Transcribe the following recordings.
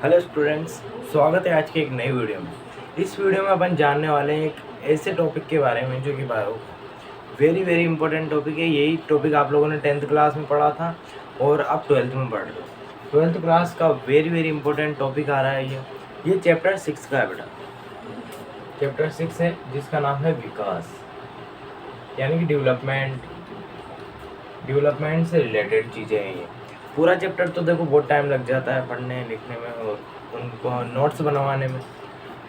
Hello students, स्वागत है आज की एक नई वीडियो में। इस वीडियो में अपन जानने वाले हैं एक ऐसे टॉपिक के बारे में जो कि वेरी वेरी इंपॉर्टेंट टॉपिक है। यही टॉपिक आप लोगों ने 10th क्लास में पढ़ा था और अब 12th में पढ़ रहे हो। 12th क्लास का वेरी वेरी इंपॉर्टेंट टॉपिक आ रहा है ये चैप्टर 6 का है बेटा। चैप्टर 6 है जिसका नाम है विकास, यानी कि डेवलपमेंट से रिलेटेड चीज़ें हैं ये। पूरा चैप्टर तो देखो बहुत टाइम लग जाता है पढ़ने लिखने में और उनको नोट्स बनवाने में,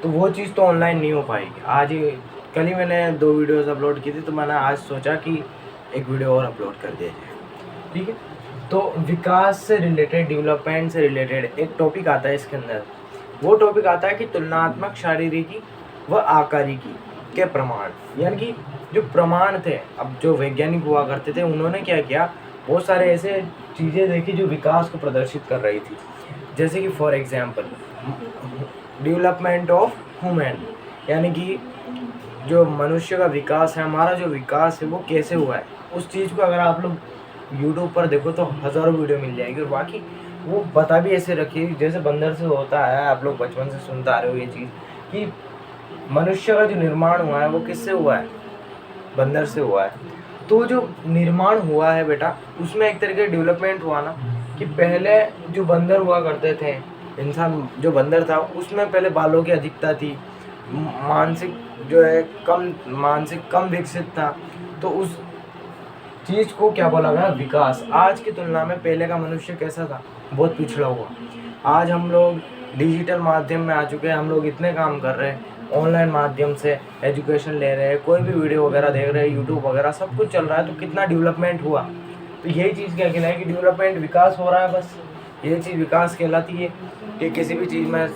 तो वो चीज़ तो ऑनलाइन नहीं हो पाएगी। कल ही मैंने 2 वीडियोस अपलोड की थी, तो मैंने आज सोचा कि एक वीडियो और अपलोड कर दिया जाए। ठीक है, तो विकास से रिलेटेड, डेवलपमेंट से रिलेटेड एक टॉपिक आता है इसके अंदर। वो टॉपिक आता है कि तुलनात्मक शारीरिकी व आकारिकी के प्रमाण, यानी कि जो प्रमाण थे, अब जो वैज्ञानिक हुआ करते थे उन्होंने क्या किया, बहुत सारे ऐसे चीज़ें देखी जो विकास को प्रदर्शित कर रही थी। जैसे कि for example development of human, यानी कि जो मनुष्य का विकास है, हमारा जो विकास है वो कैसे हुआ है, उस चीज़ को अगर आप लोग यूट्यूब पर देखो तो हज़ारों वीडियो मिल जाएगी। और बाकी वो बता भी ऐसे रखिए जैसे बंदर से होता है, आप लोग बचपन से सुनते आ रहे हो ये चीज़ कि मनुष्य का जो निर्माण हुआ है वो किससे हुआ है, बंदर से हुआ है। तो जो निर्माण हुआ है बेटा, उसमें एक तरीके डेवलपमेंट हुआ ना, कि पहले जो बंदर हुआ करते थे, इंसान जो बंदर था उसमें पहले बालों की अधिकता थी, मानसिक जो है मानसिक कम विकसित था। तो उस चीज़ को क्या बोला गया, विकास। आज की तुलना में पहले का मनुष्य कैसा था, बहुत पिछड़ा हुआ। आज हम लोग डिजिटल माध्यम में आ चुके हैं, हम लोग इतने काम कर रहे हैं, ऑनलाइन माध्यम से एजुकेशन ले रहे हैं, कोई भी वीडियो वगैरह देख रहे हैं, यूट्यूब वगैरह सब कुछ चल रहा है। तो कितना डेवलपमेंट हुआ। तो यही चीज़ क्या कहना है कि डेवलपमेंट, विकास हो रहा है, बस ये चीज़ विकास कहलाती है कि किसी भी चीज़ में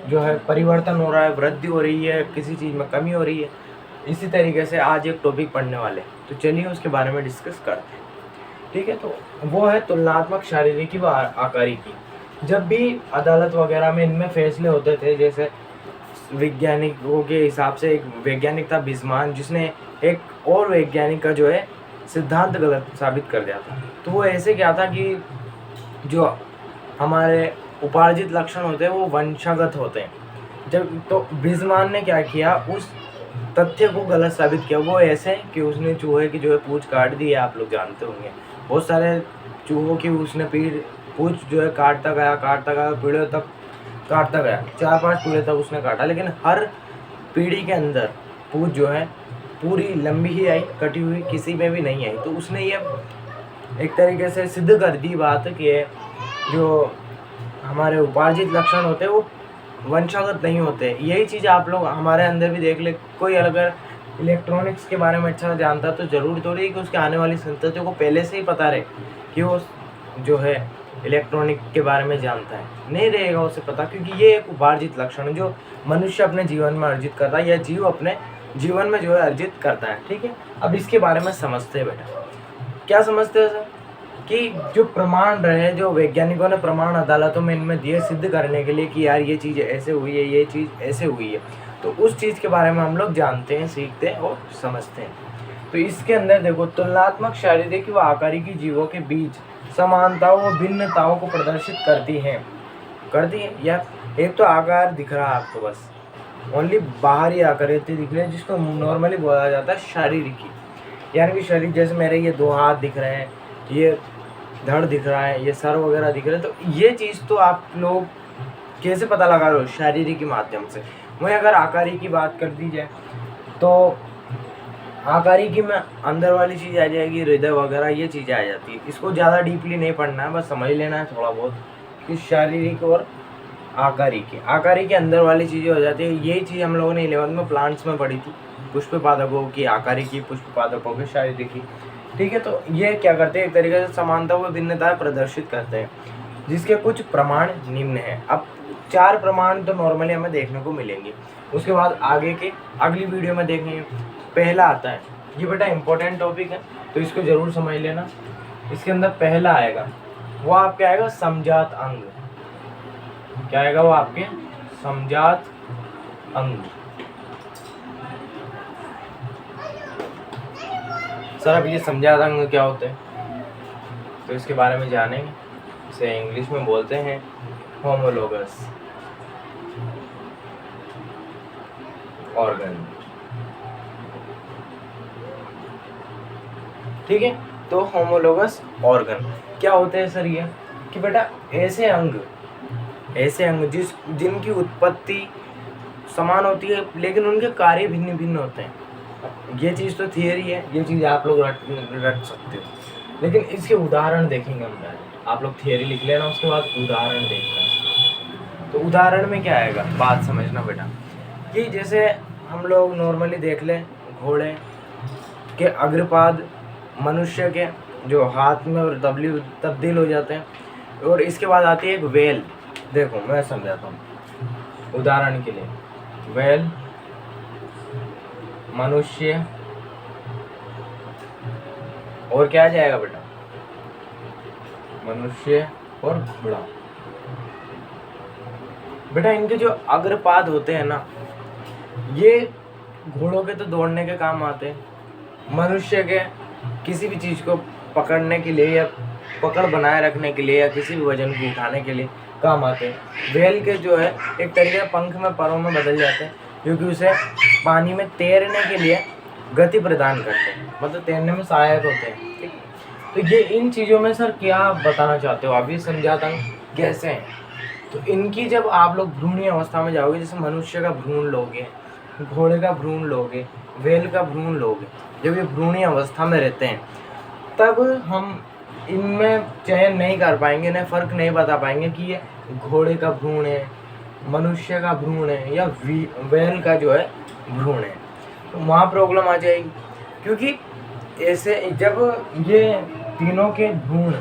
जो है परिवर्तन हो रहा है, वृद्धि हो रही है, किसी चीज़ में कमी हो रही है। इसी तरीके से आज एक टॉपिक पढ़ने वाले, तो चलिए उसके बारे में डिस्कस करते हैं। ठीक है, तो वो है तुलनात्मक शारीरिकी व आकारिकी। जब भी अदालत वगैरह में इनमें फैसले होते थे, जैसे वैज्ञानिकों के हिसाब से, एक वैज्ञानिक था बिजमान, जिसने एक और वैज्ञानिक का जो है सिद्धांत गलत साबित कर दिया था। तो वो ऐसे क्या था कि जो हमारे उपार्जित लक्षण होते हैं वो वंशागत होते हैं। जब तो बिजमान ने क्या किया, उस तथ्य को गलत साबित किया। वो ऐसे कि उसने चूहे की जो है पूंछ काट दी है, आप लोग जानते होंगे। बहुत सारे चूहों की उसने पूंछ जो है काटता गया, पीढ़ियों तक काटता गया, 4-5 पीढ़ी तक उसने काटा, लेकिन हर पीढ़ी के अंदर पूंछ जो है पूरी लंबी ही आई, कटी हुई किसी में भी नहीं आई। तो उसने ये एक तरीके से सिद्ध कर दी बात कि जो हमारे उपार्जित लक्षण होते हैं वो वंशागत नहीं होते। यही चीज़ आप लोग हमारे अंदर भी देख ले। कोई अगर इलेक्ट्रॉनिक्स के बारे में अच्छा जानता तो ज़रूरी थोड़ी कि उसके आने वाली संततियों को पहले से ही पता रहे कि वो जो है इलेक्ट्रॉनिक के बारे में जानता है, नहीं रहेगा उसे पता, क्योंकि ये एक उपार्जित लक्षण है जो मनुष्य अपने जीवन में अर्जित करता है, या जीव अपने जीवन में जो है अर्जित करता है। ठीक है, अब इसके बारे में समझते हैं बेटा। क्या समझते हैं सर, कि जो प्रमाण रहे, जो वैज्ञानिकों ने प्रमाण अदालतों में इनमें दिए सिद्ध करने के लिए कि यार ये चीज़ ऐसे हुई है, ये चीज़ ऐसे हुई है, तो उस चीज़ के बारे में हम लोग जानते हैं, सीखते हैं और समझते हैं। तो इसके अंदर देखो, तुलनात्मक शारीरिक व आकारिकी जीवों के बीच समानताओं व भिन्नताओं को प्रदर्शित करती हैं यार। एक तो आकार दिख रहा है आपको, बस ओनली बाहरी आकृति दिख रही है, जिसको नॉर्मली बोला जाता है शारीरिकी, यानी कि शरीर। जैसे मेरे ये 2 हाथ दिख रहे हैं, ये धड़ दिख रहा है, ये सर वगैरह दिख रहे हैं, तो ये चीज़ तो आप लोग कैसे पता लगा रहे हो, शारीरिक के माध्यम से। वहीं अगर आकारी की बात कर दी जाए तो आकारी की में अंदर वाली चीज़ आ जाएगी, हृदय वगैरह ये चीज़ें आ जाती है। इसको ज़्यादा डीपली नहीं पढ़ना है, बस समझ लेना है थोड़ा बहुत कि शारीरिक और आकारी के अंदर वाली चीज़ें हो जाती है। यही चीज़ हम लोगों ने 11th में प्लांट्स में पढ़ी थी, पुष्प पादपों की आकारी की, पुष्प पादपों की शारीरिक। ठीक है, तो ये क्या करते हैं, एक तरीके से समानता व भिन्नताएं प्रदर्शित करते हैं, जिसके कुछ प्रमाण निम्न हैं। अब 4 प्रमाण तो नॉर्मली हमें देखने को मिलेंगे, उसके बाद आगे के अगली वीडियो में देखेंगे। पहला आता है, ये बेटा इंपॉर्टेंट टॉपिक है तो इसको जरूर समझ लेना। इसके अंदर पहला आएगा, वो आपके आएगा समजात अंग। क्या आएगा वो आपके समजात अंग। सर अब ये समजात अंग क्या होते हैं, तो इसके बारे में जानेंगे। इसे इंग्लिश में बोलते हैं होमोलोगस ऑर्गन। ठीक है, तो होमोलोगस ऑर्गन क्या होते हैं सर? ये कि बेटा ऐसे अंग जिनकी उत्पत्ति समान होती है लेकिन उनके कार्य भिन्न भिन्न होते हैं। ये चीज़ तो थियरी है, ये चीज़ आप लोग रट सकते हो, लेकिन इसके उदाहरण देखेंगे हम डायरेक्ट। आप लोग थियरी लिख लेना, उसके बाद उदाहरण देखना। तो उदाहरण में क्या आएगा, बात समझना बेटा, कि जैसे हम लोग नॉर्मली देख लें, घोड़े के अग्रपाद मनुष्य के जो हाथ में और तब्दील हो जाते हैं, और इसके बाद आती है एक वेल। देखो मैं समझाता हूँ उदाहरण के लिए। वेल, मनुष्य, और क्या आ जाएगा बेटा, मनुष्य और घोड़ा। बेटा इनके जो अग्रपाद होते हैं ना, ये घोड़ों के तो दौड़ने के काम आते हैं, मनुष्य के किसी भी चीज़ को पकड़ने के लिए या पकड़ बनाए रखने के लिए या किसी भी वजन को उठाने के लिए काम आते हैं। वेल के जो है एक तरीके से पंख में परों में बदल जाते हैं, क्योंकि उसे पानी में तैरने के लिए गति प्रदान करते हैं, मतलब तैरने में सहायक होते हैं। ठीक, तो ये इन चीज़ों में सर क्या बताना चाहते हो आप, ये समझाता हूँ कैसे हैं। तो इनकी जब आप लोग भ्रूणीय अवस्था में जाओगे, जैसे मनुष्य का भ्रूण लोगे, घोड़े का भ्रूण लोगे, वेल का भ्रूण लोगे, जब ये भ्रूणीय अवस्था में रहते हैं तब हम इनमें चयन नहीं कर पाएंगे, इन्हें फ़र्क नहीं बता पाएंगे कि ये घोड़े का भ्रूण है, मनुष्य का भ्रूण है, या वेल का जो है भ्रूण है। तो वहाँ प्रॉब्लम आ जाएगी, क्योंकि ऐसे जब ये तीनों के भ्रूण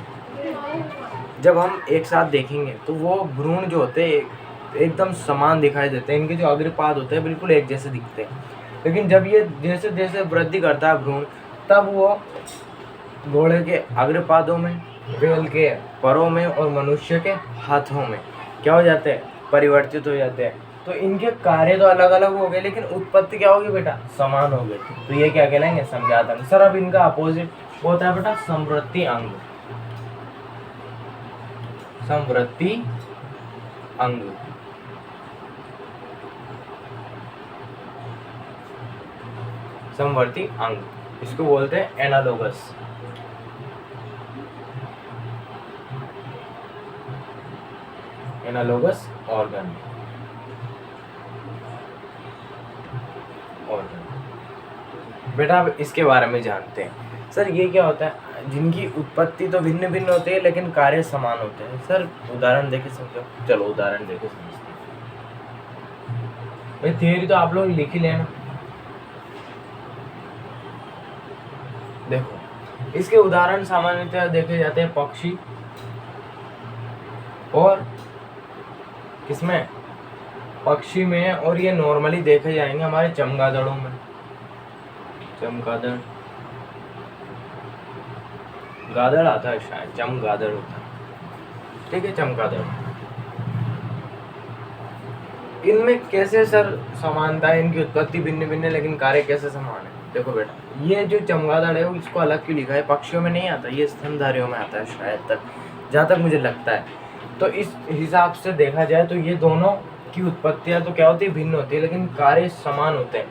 जब हम एक साथ देखेंगे तो वो भ्रूण जो होते हैं एकदम समान दिखाई देते हैं, इनके जो अग्रपाद होते हैं बिल्कुल एक जैसे दिखते हैं। लेकिन जब ये जैसे जैसे वृद्धि करता है भ्रूण, तब वो घोड़े के अग्रपादों में, वेल के परों में और मनुष्य के हाथों में क्या हो जाते हैं, परिवर्तित हो जाते हैं। तो इनके कार्य तो अलग अलग हो गए, लेकिन उत्पत्ति क्या होगी बेटा, समान हो गई। तो ये क्या कहलाएंगे, समझाता हूँ सर। अब इनका अपोजिट होता है बेटा समवृत्ति अंग। समवृत्ति अंग, समवर्ती अंग, इसको बोलते हैं एनालोगस। Analogous organ. बेटा अब इसके बारे में जानते हैं सर। ये क्या होता है, जिनकी उत्पत्ति तो भिन्न भिन्न होती है लेकिन कार्य समान होते हैं। सर उदाहरण देके समझो, चलो उदाहरण देके समझते हैं। भाई थियरी तो आप लोग लिख ही लेना। देखो इसके उदाहरण सामान्यतः देखे जाते हैं पक्षी और किसमें, पक्षी में, और ये नॉर्मली देखे जाएंगे हमारे चमगादड़ों में। चमगादड़, गादड़ आता है शायद, चमगादड़ होता है। ठीक है, चमगादड़। इनमें कैसे सर समानता है, इनकी उत्पत्ति भिन्न भिन्न है लेकिन कार्य कैसे समान है। देखो बेटा, ये जो चमगादड़ है वो इसको अलग क्यों लिखा है, पक्षियों में नहीं आता, ये स्तनधारियों में आता है शायद तक, जहाँ तक मुझे लगता है। तो इस हिसाब से देखा जाए तो ये दोनों की उत्पत्तियाँ तो क्या होती है, भिन्न होती है, लेकिन कार्य समान होते हैं।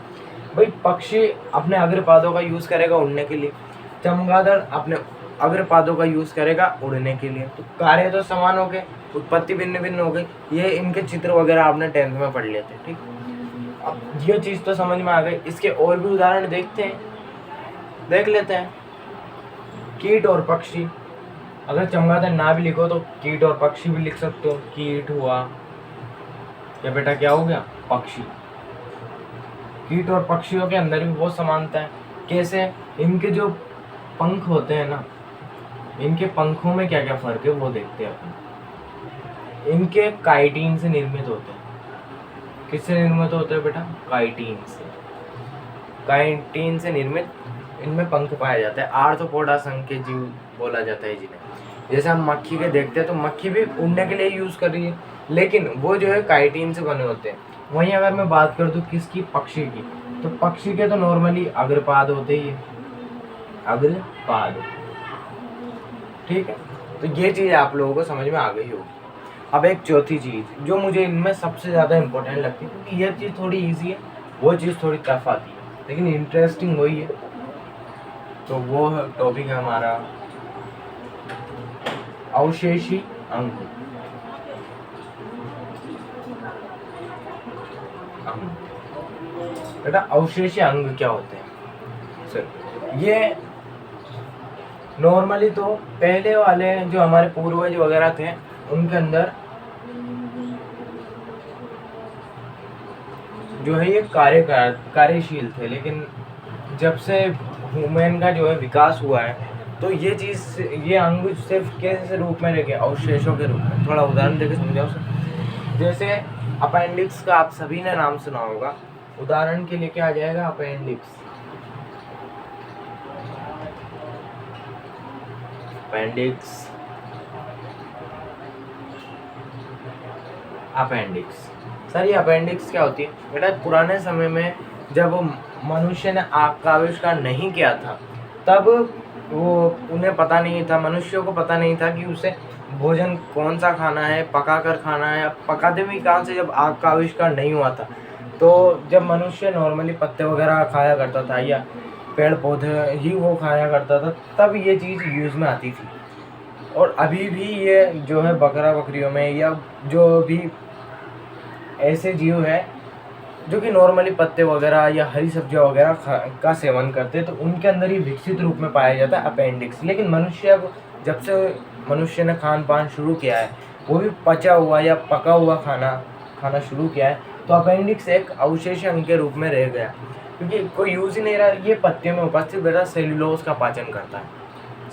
भाई पक्षी अपने अग्रपादों का यूज़ करेगा उड़ने के लिए, चमगादड़ अपने अग्रपादों का यूज़ करेगा उड़ने के लिए। तो कार्य तो समान हो गए, उत्पत्ति भिन्न भिन्न हो गई। ये इनके चित्र वगैरह आपने 10th में पढ़ लिए थे। ठीक, अब ये चीज़ तो समझ में आ गई। इसके और भी उदाहरण देखते हैं, देख लेते हैं। कीट और पक्षी, अगर चमगादड़ ना भी लिखो तो कीट और पक्षी भी लिख सकते हो। कीट हुआ या बेटा क्या हो गया, पक्षी। कीट और पक्षियों के अंदर भी बहुत समानता है। कैसे, इनके जो पंख होते हैं ना, इनके पंखों में क्या क्या फर्क है वो देखते हैं अपन। इनके काइटिन से निर्मित होते हैं। किससे निर्मित होते हैं बेटा, काइटिन से। काइटिन से निर्मित इनमें पंख पाया जाता है। आर्थ्रोपोडा संघ के जीव बोला जाता है जिन्हें। जैसे हम मक्खी के देखते हैं तो मक्खी भी उड़ने के लिए यूज़ कर रही है, लेकिन वो जो है काइटिन से बने होते हैं। वहीं अगर मैं बात कर दूँ किसकी, पक्षी की, तो पक्षी के तो नॉर्मली अग्रपाद होते ही है, अग्रपाद। ठीक है, तो ये चीज़ आप लोगों को समझ में आ गई होगी। अब एक चौथी चीज़ जो मुझे इनमें सबसे ज़्यादा इम्पोर्टेंट लगती है, क्योंकि यह चीज़ थोड़ी ईजी है, वो चीज़ थोड़ी टफ आती है, लेकिन इंटरेस्टिंग वही है। तो वो टॉपिक है हमारा अवशेषी अंग। बेटा अवशेषी अंग क्या होते हैं सर? ये नॉर्मली तो पहले वाले जो हमारे पूर्वज वगैरह थे उनके अंदर जो है ये कार्यशील थे, लेकिन जब से ह्यूमन का जो है विकास हुआ है तो ये चीज़, ये अंग सिर्फ कैसे रूप में रह गए? अवशेषों के रूप में। थोड़ा उदाहरण देकर समझाओ सर। जैसे अपेंडिक्स का आप सभी ने नाम सुना होगा, उदाहरण के लिए क्या आ जाएगा? अपेंडिक्स। अपेंडिक्स अपेंडिक्स सर, ये अपेंडिक्स क्या होती है? बेटा पुराने समय में जब मनुष्य ने आग का आविष्कार नहीं किया था, तब वो उन्हें पता नहीं था, मनुष्यों को पता नहीं था कि उसे भोजन कौन सा खाना है, पका कर खाना है। पकाते भी कहाँ से, जब आग का आविष्कार नहीं हुआ था। तो जब मनुष्य नॉर्मली पत्ते वगैरह खाया करता था या पेड़ पौधे ही वो खाया करता था, तब ये चीज़ यूज़ में आती थी। और अभी भी ये जो है बकरा बकरियों में या जो भी ऐसे जीव है जो कि नॉर्मली पत्ते वगैरह या हरी सब्जियां वगैरह का सेवन करते हैं, तो उनके अंदर ही विकसित रूप में पाया जाता है अपेंडिक्स। लेकिन मनुष्य को, जब से मनुष्य ने खान पान शुरू किया है, वो भी पचा हुआ या पका हुआ खाना शुरू किया है, तो अपेंडिक्स एक अवशेष अंग के रूप में रह गया, क्योंकि कोई यूज़ ही नहीं रहा। ये पत्तियों में उपस्थित बेटा सेल्यूलोज का पाचन करता है,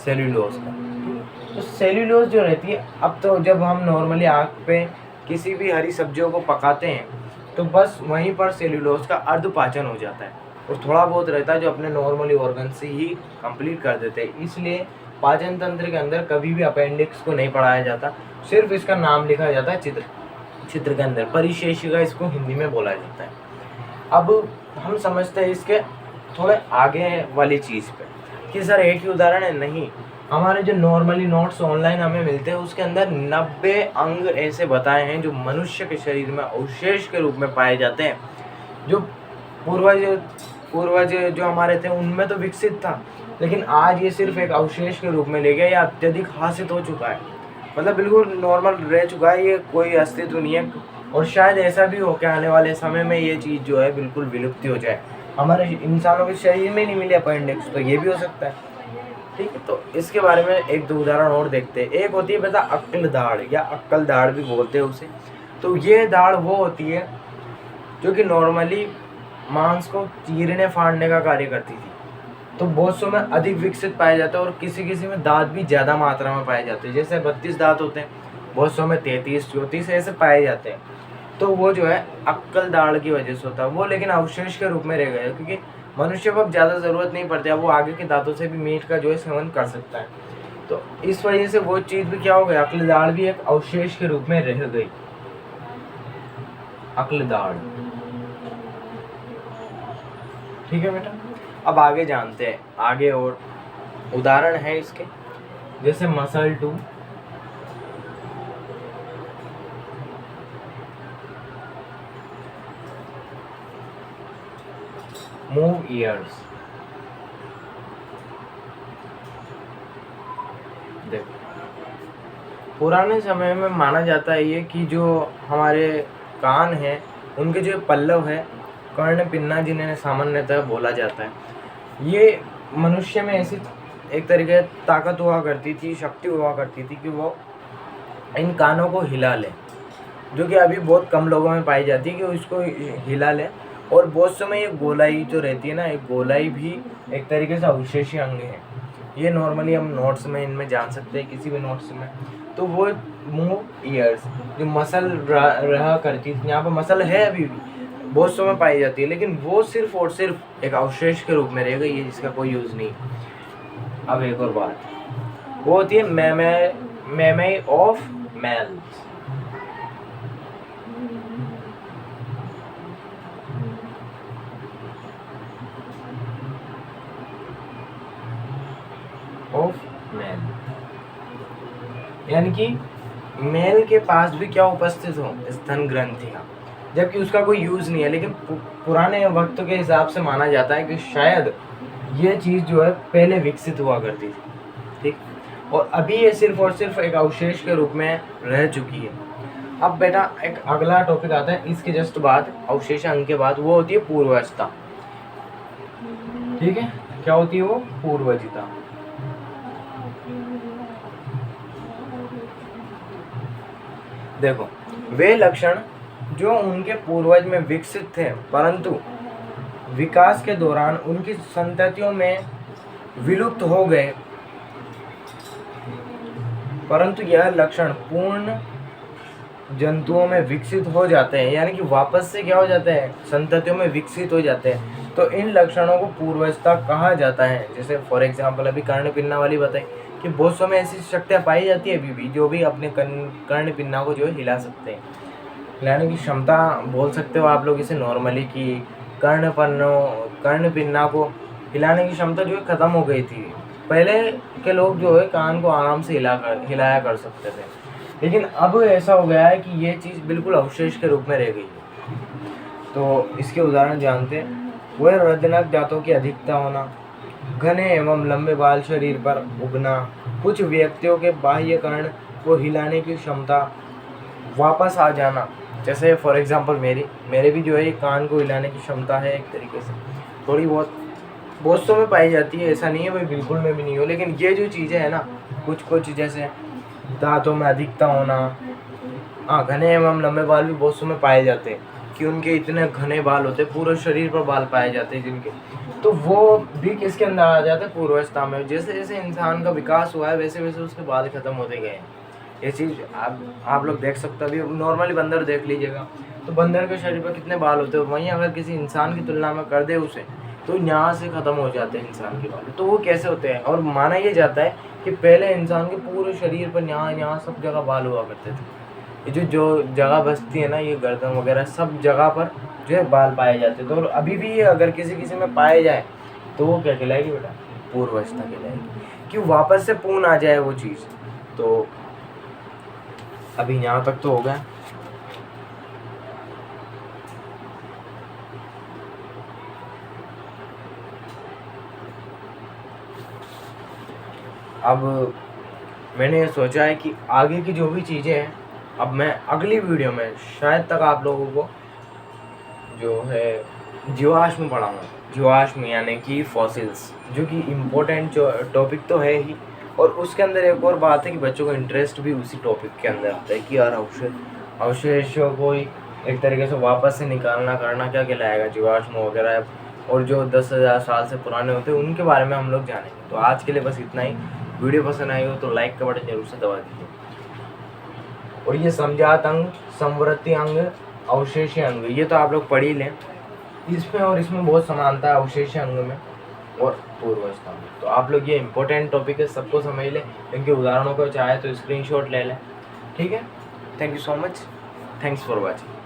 सेल्यूलोज का। तो सेल्यूलोज जो रहती है, अब तो जब हम नॉर्मली आग पे किसी भी हरी सब्जियों को पकाते हैं तो बस वहीं पर सेल्यूलोज का अर्धपाचन हो जाता है, और थोड़ा बहुत रहता है जो अपने नॉर्मली ऑर्गन से ही कंप्लीट कर देते हैं। इसलिए पाचन तंत्र के अंदर कभी भी अपेंडिक्स को नहीं पढ़ाया जाता, सिर्फ इसका नाम लिखा जाता है चित्र के अंदर। परिशेषिका इसको हिंदी में बोला जाता है। अब हम समझते हैं इसके थोड़े आगे वाली चीज़ पे कि सर एक ही उदाहरण है। नहीं, हमारे जो नॉर्मली नोट्स ऑनलाइन हमें मिलते हैं उसके अंदर 90 अंग ऐसे बताए हैं जो मनुष्य के शरीर में अवशेष के रूप में पाए जाते हैं। जो पूर्वज जो हमारे थे उनमें तो विकसित था, लेकिन आज ये सिर्फ एक अवशेष के रूप में ले गया या अत्यधिक हासिल हो चुका है, मतलब बिल्कुल नॉर्मल रह चुका है, ये कोई अस्तित्व नहीं है। और शायद ऐसा भी हो कि आने वाले समय में ये चीज़ जो है बिल्कुल विलुप्त हो जाए, हमारे इंसानों के शरीर में नहीं मिले अपेंडिक्स, तो ये भी हो सकता है। ठीक है, तो इसके बारे में एक दो उदाहरण और देखते हैं। एक होती है बेटा अक्ल दाढ़, या अक्ल दाढ़ भी बोलते हैं उसे। तो ये दाढ़ वो होती है जो कि नॉर्मली मांस को चीरने फाड़ने का कार्य करती थी। तो बहुत सौ में अधिक विकसित पाया जाता है, और किसी किसी में दांत भी ज़्यादा मात्रा में पाए जाते हैं। जैसे 32 दांत होते हैं, बहुत सौ में 33 34 ऐसे पाए जाते हैं। तो वो जो है अक्ल दाढ़ की वजह से होता है वो, लेकिन अवशेष के रूप में रह गया, क्योंकि मनुष्य को अब ज़्यादा ज़रूरत नहीं पड़ती है, वो आगे के दांतों से भी मीट का जो है सेवन कर सकता है। तो इस वजह से वो चीज़ भी क्या हो गया, अक्ल दाढ़ भी एक अवशेष के रूप में रह गई। अक्ल दाढ़, ठीक है बेटा। अब आगे जानते हैं, आगे और उदाहरण है इसके, जैसे मसल टू, मूव ईयर्स। देखो पुराने समय में माना जाता है ये कि जो हमारे कान हैं उनके जो पल्लव है, कर्ण पिन्ना जिन्हें सामान्यतः बोला जाता है, ये मनुष्य में ऐसी एक तरीके ताकत हुआ करती थी, शक्ति हुआ करती थी कि वो इन कानों को हिला ले, जो कि अभी बहुत कम लोगों में पाई जाती है कि उसको हिला ले। और बहुत समय ये गोलाई जो रहती है ना, एक गोलाई भी एक तरीके से अवशेषी अंग है। ये नॉर्मली हम नोट्स में इनमें जान सकते हैं, किसी भी नोट्स में। तो वो मूव ईयर्स जो मसल रहा करती थी, यहाँ पर मसल है अभी भी बहुत समय पाई जाती है, लेकिन वो सिर्फ और सिर्फ एक अवशेष के रूप में रह गई है, जिसका कोई यूज़ नहीं। अब एक और बात, वो होती है मेमे ऑफ मैल्स। ऑफ मैन, यानी कि मेल के पास भी क्या उपस्थित हो, स्तन ग्रंथियाँ, जबकि उसका कोई यूज़ नहीं है। लेकिन पुराने वक्त के हिसाब से माना जाता है कि शायद ये चीज़ जो है पहले विकसित हुआ करती थी, ठीक। और अभी ये सिर्फ और सिर्फ एक अवशेष के रूप में रह चुकी है। अब बेटा एक अगला टॉपिक आता है इसके जस्ट बाद, अवशेष अंग के बाद, वो होती है पूर्वजता, ठीक है। क्या होती है वो? पूर्वजता। देखो, वे लक्षण जो उनके पूर्वज में विकसित थे परंतु विकास के दौरान उनकी संततियों में विलुप्त हो गए, परंतु यह लक्षण पूर्ण जंतुओं में विकसित हो जाते हैं, यानी कि वापस से क्या हो जाते हैं, संततियों में विकसित हो जाते हैं, तो इन लक्षणों को पूर्वजता कहा जाता है। जैसे फॉर एग्जांपल अभी कर्ण पिन्ना वाली बताई कि बहुत समय ऐसी शक्तियाँ पाई जाती है अभी भी, जो भी अपने कर्ण पिन्ना को जो है हिला सकते हैं। हिलाने की क्षमता बोल सकते हो आप लोग इसे नॉर्मली, कि कर्ण पिन्ना को हिलाने की क्षमता जो है ख़त्म हो गई थी। पहले के लोग जो है कान को आराम से हिलाया कर सकते थे, लेकिन अब ऐसा हो गया है कि ये चीज़ बिल्कुल अवशेष के रूप में रह गई है। तो इसके उदाहरण जानते हैं। वह रजनक दांतों की अधिकता होना, घने एवं लंबे बाल शरीर पर उगना, कुछ व्यक्तियों के बाह्य कर्ण को हिलाने की क्षमता वापस आ जाना। जैसे फॉर एग्जांपल मेरे भी जो है कान को हिलाने की क्षमता है, एक तरीके से थोड़ी बहुत सौ में पाई जाती है, ऐसा नहीं है भाई बिल्कुल में भी नहीं हो। लेकिन ये जो चीज़ें हैं ना, कुछ जैसे दांतों में अधिकता होना, हाँ, घने एवं लंबे बाल भी बहुत सौ में पाए जाते हैं कि उनके इतने घने बाल होते हैं, पूरे शरीर पर बाल पाए जाते हैं जिनके, तो वो भी किसके अंदर आ जाते हैं, पूर्वावस्था में। जैसे जैसे इंसान का विकास हुआ है वैसे वैसे उसके बाल खत्म होते गए हैं। ये चीज़ आप लोग देख सकते हो। अभी नॉर्मली बंदर देख लीजिएगा तो बंदर के शरीर पर कितने बाल होते हैं, वहीं अगर किसी इंसान की तुलना में कर दे उसे, तो यहाँ से ख़त्म हो जाते हैं इंसान के बाल। तो वो कैसे होते हैं? और माना ये जाता है कि पहले इंसान के पूरे शरीर पर यहाँ सब जगह बाल हुआ करते थे। ये जो जगह बचती है ना, ये गर्दन वगैरह सब जगह पर जो है बाल पाए जाते थे। तो अभी भी अगर किसी में पाए जाए तो वो क्या कहलाएगी बेटा? पूर्वावस्था कहलाएगी, कि वापस से पूर्ण आ जाए वो चीज़। तो अभी यहाँ तक तो हो गया। अब मैंने ये सोचा है कि आगे की जो भी चीज़ें हैं, अब मैं अगली वीडियो में शायद तक आप लोगों को जो है जीवाश्म पढ़ाऊँगा। जीवाश्म यानी कि फॉसिल्स, जो कि इम्पोर्टेंट टॉपिक तो है ही। और उसके अंदर एक और बात है कि बच्चों को इंटरेस्ट भी उसी टॉपिक के अंदर आता है कि यार अवशेषों को एक तरीके से वापस से निकालना करना क्या कहलाएगा, जीवाश्म वगैरह। और जो 10,000 साल से पुराने होते हैं उनके बारे में हम लोग जानेंगे। तो आज के लिए बस इतना ही। वीडियो पसंद आई हो तो लाइक का बटन जरूर से दबा दीजिए। और ये समजात अंग, समवर्ती अंग, अवशेषीय अंग, ये तो आप लोग पढ़ ही लें। इसमें और इसमें बहुत समानता है, अवशेषीय अंग में और पूर्वावस्था में। तो आप लोग ये इंपॉर्टेंट टॉपिक है, सबको समझ लें। इनके उदाहरणों को चाहे तो स्क्रीनशॉट ले लें, ठीक है। Thank you so much, thanks for watching.